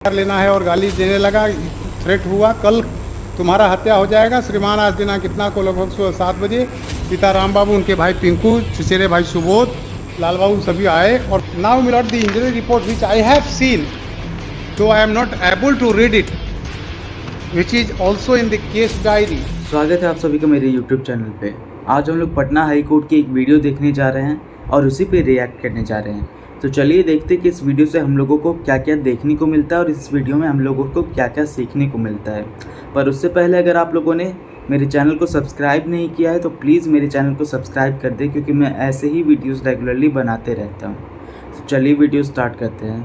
लेना है और गाली देने लगा। थ्रेट हुआ कल तुम्हारा हत्या हो जाएगा। श्रीमान आज दिनांक कितना को लगभग सुबह 7 बजे पिता राम बाबू, उनके भाई पिंकू, चचेरे भाई सुबोध, लाल बाबू सभी आए। और now milord the injury report which I have seen, though I am not able to read it, which is also in the case diary. स्वागत है आप सभी का मेरे YouTube चैनल पे। आज हम लोग पटना हाई कोर्ट की एक वीडियो देखने जा रहे हैं और उसी पे रिएक्ट करने जा रहे हैं। तो चलिए देखते हैं कि इस वीडियो से हम लोगों को क्या क्या देखने को मिलता है और इस वीडियो में हम लोगों को क्या क्या सीखने को मिलता है। पर उससे पहले अगर आप लोगों ने मेरे चैनल को सब्सक्राइब नहीं किया है तो प्लीज़ मेरे चैनल को सब्सक्राइब कर दें, क्योंकि मैं ऐसे ही वीडियोज़ रेगुलरली बनाते रहता हूँ। तो चलिए वीडियो स्टार्ट करते हैं।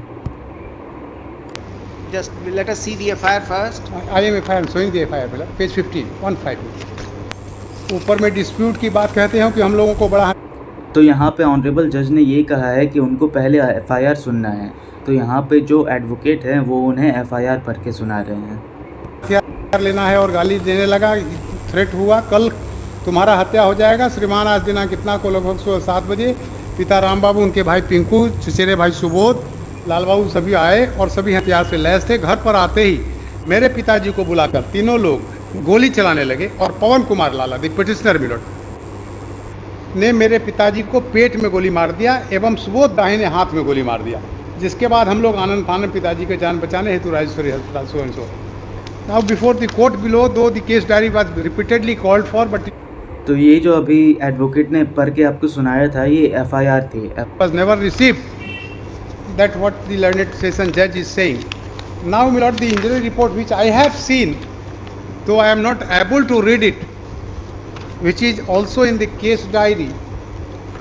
Just let us see the FIR first. I am FIR showing the FIR page 15 ऊपर में डिस्प्यूट की बात कहते हैं कि हम लोगों को बड़ा। तो यहाँ पे ऑनरेबल जज ने ये कहा है कि उनको पहले FIR सुनना है। तो यहाँ पे जो एडवोकेट हैं वो उन्हें FIR पढ़ के सुना रहे हैं। हथियार लेना है और गाली देने लगा। थ्रेट हुआ कल तुम्हारा हत्या हो जाएगा। श्रीमान आज दिनांक कितना को लगभग सुबह 7 बजे पिता राम बाबू, उनके भाई पिंकू, चचेरे भाई सुबोध, लाल बाबू सभी आए और सभी हथियार से लैस थे। घर पर आते ही मेरे पिताजी को बुलाकर तीनों लोग गोली चलाने लगे और पवन कुमार लाला द पिटिशनर मिलोट ने मेरे पिताजी को पेट में गोली मार दिया एवं सुबोध दाहिने हाथ में गोली मार दिया, जिसके बाद हम लोग आनंद फानंद पिताजी के जान बचाने हेतु राजेश्वरी अस्पताल so now before the court below though the case diary was repeatedly called for but. तो ये जो अभी एडवोकेट ने पढ़ के आपको सुनाया था ये FIR थी। was never received. That what the learned session judge is saying. Now my lord, the injury report which I have seen, though I am not able to read it, which is also in the case diary,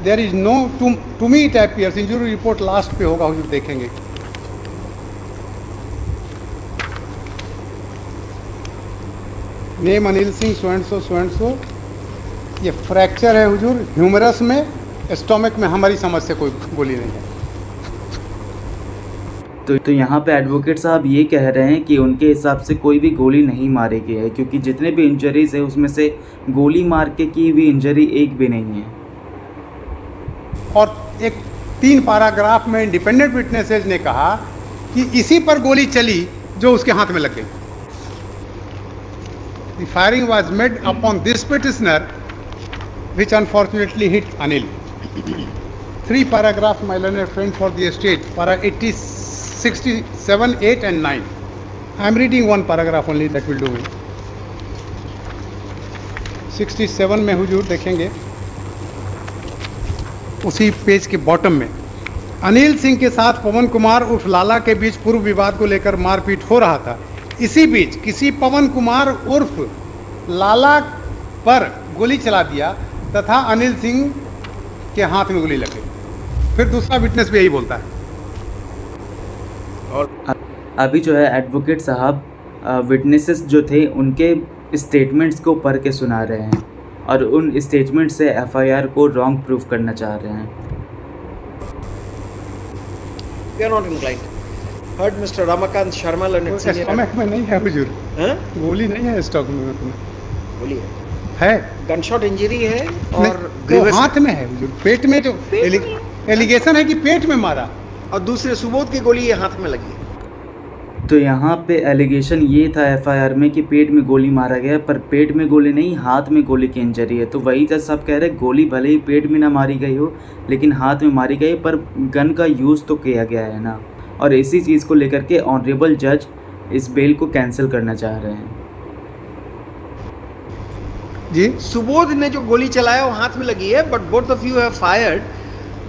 there is no to me it appears injury report last पे होगा, हुजूर देखेंगे। Name Anil Singh so and so. ये fracture है हुजूर humerus में, stomach में हमारी समझ से कोई गोली नहीं है। तो यहाँ पे एडवोकेट साहब ये कह रहे हैं कि उनके हिसाब से कोई भी गोली नहीं मारी गई है, क्योंकि जितने भी इंजरीज है उसमें से गोली मार के की हुई इंजरी एक भी नहीं है। और एक 3 पैराग्राफ में इंडिपेंडेंट विटनेसेस ने कहा कि इसी पर गोली चली जो उसके हाथ में लग गई। The firing was made upon this petitioner which unfortunately hit Anil. 3 paragraph, my learned friend, for the estate, para 67, 8 and 9. I am reading one paragraph only, that will do me. 67 में हुजूर देखेंगे उसी पेज के bottom में, अनिल सिंह के साथ पवन कुमार उर्फ लाला के बीच पूर्व विवाद को लेकर मारपीट हो रहा था। इसी बीच किसी पवन कुमार उर्फ लाला पर गोली चला दिया तथा अनिल सिंह के हाथ में गोली लग गई। फिर दूसरा विटनेस भी यही बोलता है। और अभी जो है एडवोकेट साहब विटनेसेस जो थे उनके स्टेटमेंट्स को पढ़ के सुना रहे हैं और उन स्टेटमेंट से FIR को रॉन्ग प्रूफ करना चाह रहे हैं। We are not inclined. Heard Mr. Ramakant Sharma learned senior. Stomach में नहीं है हुजूर, हाँ? गोली नहीं है स्टमक में, गोली है गनशॉट इंजरी है और तो हाथ में है हुजूर, पेट में जो एलिगेशन है कि पेट में मारा और दूसरे सुबोध की गोली ये हाथ में लगी। तो यहाँ पे एलिगेशन ये था FIR में कि पेट में गोली मारा गया, पर पेट में गोली नहीं, हाथ में गोली की इंजरी है। तो वही जज साहब कह रहे गोली भले ही पेट में ना मारी गई हो लेकिन हाथ में मारी गई, पर गन का यूज़ तो किया गया है ना। और इसी चीज़ को लेकर के ऑनरेबल जज इस बेल को कैंसिल करना चाह रहे हैं। जी, सुबोध ने जो गोली चलाया वो हाथ में लगी है, but both of you have fired.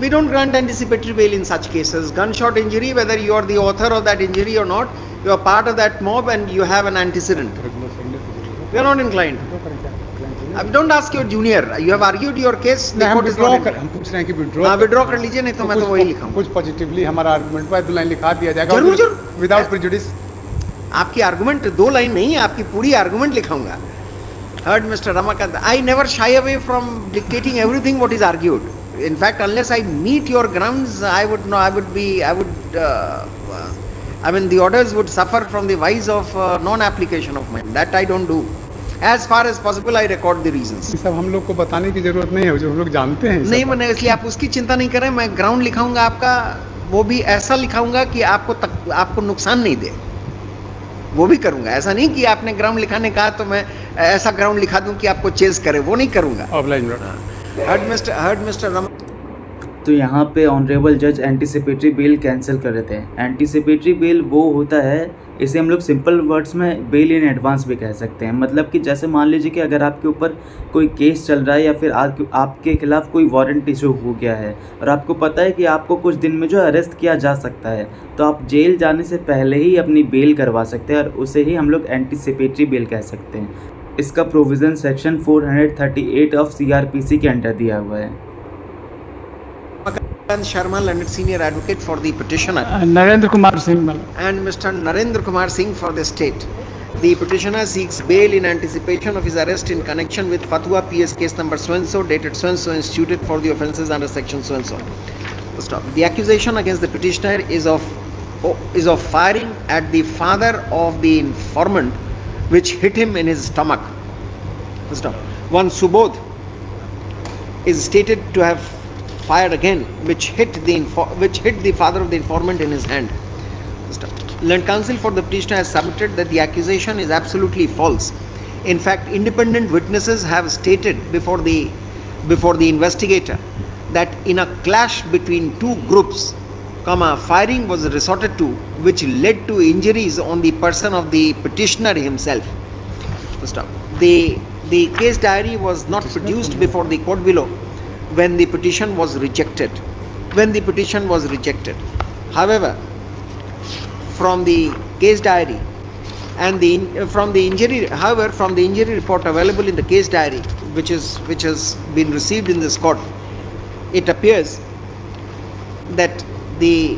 We don't grant anticipatory bail in such cases. Gunshot injury, whether you are the author of that injury or not, you are part of that mob and you have an antecedent. We are not inclined. Don't ask your junior. You have argued your case. The court is not. हम पूछ रहे हैं कि withdraw withdraw कर लीजिए, नहीं तो मैं तो वही लिखाऊंगा। कुछ पॉजिटिवली हमारा आर्गुमेंट पर 2 लाइन लिखा दिया जाएगा जरूर जरूर विदाउट प्रेजुडिस। आपकी आर्गुमेंट 2 लाइन नहीं, आपकी पूरी argument लिखाऊंगा। Heard Mr. Ramakant. I never shy away from dictating everything what is argued. In fact, unless I meet your grounds, I mean, the orders would suffer from the vice of non-application of mine. That I don't do. As far as possible, I record the reasons. ये सब हम लोग को बताने की जरूरत नहीं है, जो हम लोग जानते हैं। नहीं मैंने, इसलिए आप उसकी चिंता नहीं करें। मैं ग्राउंड लिखाऊंगा आपका, वो भी ऐसा लिखाऊंगा कि आपको नुकसान नहीं दे। वो भी करूँगा। ऐसा नहीं कि आपने ग्राउंड लिखाने कहा तो मैं ऐसा ग्राउंड लिखा दूँ कि आपको चेस करे, वो नहीं करूँगा। Offline heard mister Raman. तो यहाँ पे ऑनरेबल जज एंटीसिपेटरी बेल कैंसिल कर रहे थे। एंटीसिपेटरी बेल वो होता है, इसे हम लोग सिंपल वर्ड्स में बेल इन एडवांस भी कह सकते हैं। मतलब कि जैसे मान लीजिए कि अगर आपके ऊपर कोई केस चल रहा है या फिर आपके खिलाफ कोई वारंट इशू हो गया है और आपको पता है कि आपको कुछ दिन में जो अरेस्ट किया जा सकता है, तो आप जेल जाने से पहले ही अपनी बेल करवा सकते हैं और उसे ही हम लोग एंटीसिपेटरी बेल कह सकते हैं। इसका प्रोविज़न सेक्शन 438 ऑफ CRPC के अंडर दिया हुआ है। Sharma, learned senior advocate for the petitioner, Narendra Kumar Singh and Mr. Narendra Kumar Singh for the state. The petitioner seeks bail in anticipation of his arrest in connection with Fatwa PS case number so-and-so, dated so-and-so, instituted for the offences under section so-and-so. Stop. The accusation against the petitioner is of firing at the father of the informant, which hit him in his stomach. Stop. One Subodh is stated to have fired again, which hit the father of the informant in his hand. Learned counsel for the petitioner has submitted that the accusation is absolutely false. In fact, independent witnesses have stated before the investigator that in a clash between two groups, firing was resorted to, which led to injuries on the person of the petitioner himself. The case diary was not produced before the court below when the petition was rejected. However, from the case diary and from the injury report available in the case diary, which has been received in this court, it appears that the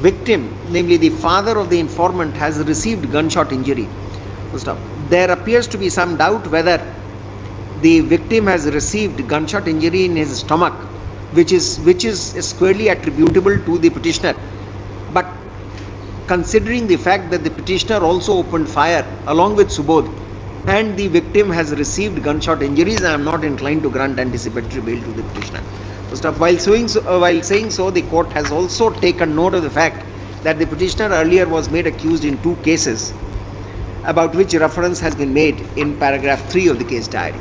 victim, namely the father of the informant, has received gunshot injury. There appears to be some doubt whether the victim has received gunshot injury in his stomach, which is squarely attributable to the petitioner. But considering the fact that the petitioner also opened fire along with Subodh and the victim has received gunshot injuries, I am not inclined to grant anticipatory bail to the petitioner. While saying so, the court has also taken note of the fact that the petitioner earlier was made accused in two cases, about which reference has been made in paragraph 3 of the case diary.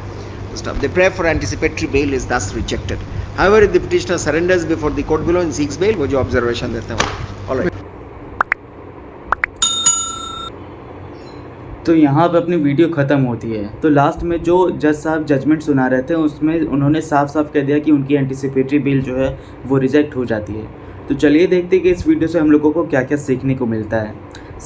The prayer for anticipatory bail is thus rejected. However, if the petitioner surrenders before the court below and seeks bail, वो जो observation देते हैं, all right. तो यहाँ पे अपनी video ख़त्म होती है। तो लास्ट में जो जज साहब जजमेंट सुना रहे थे उसमें उन्होंने साफ साफ कह दिया कि उनकी एंटीसिपेटरी बेल जो है वो रिजेक्ट हो जाती है। तो चलिए देखते हैं कि इस वीडियो से हम लोगों को क्या क्या सीखने को मिलता है।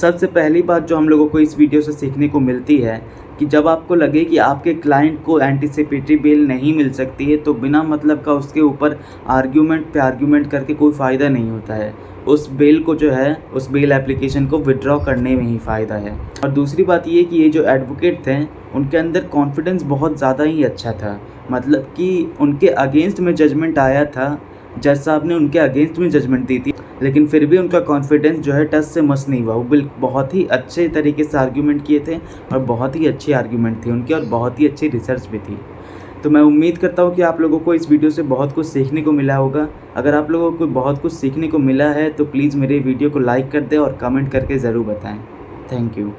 सबसे पहली बात जो हम लोगों को इस वीडियो से सीखने को मिलती है कि जब आपको लगे कि आपके क्लाइंट को एंटीसिपेटरी बेल नहीं मिल सकती है, तो बिना मतलब का उसके ऊपर आर्ग्यूमेंट पे आर्ग्यूमेंट करके कोई फ़ायदा नहीं होता है। उस बेल को जो है, उस बेल एप्लीकेशन को विड्रॉ करने में ही फ़ायदा है। और दूसरी बात ये कि ये जो एडवोकेट थे उनके अंदर कॉन्फिडेंस बहुत ज़्यादा ही अच्छा था। मतलब कि उनके अगेंस्ट में जजमेंट आया था, जज साहब ने उनके अगेंस्ट में जजमेंट दी थी, लेकिन फिर भी उनका कॉन्फिडेंस जो है टस से मस नहीं हुआ। वो बहुत ही अच्छे तरीके से आर्ग्यूमेंट किए थे और बहुत ही अच्छी आर्ग्यूमेंट थी उनकी और बहुत ही अच्छी रिसर्च भी थी। तो मैं उम्मीद करता हूँ कि आप लोगों को इस वीडियो से बहुत कुछ सीखने को मिला होगा। अगर आप लोगों को बहुत कुछ सीखने को मिला है तो प्लीज़ मेरे वीडियो को लाइक कर दें और कमेंट करके ज़रूर बताएं। Thank you.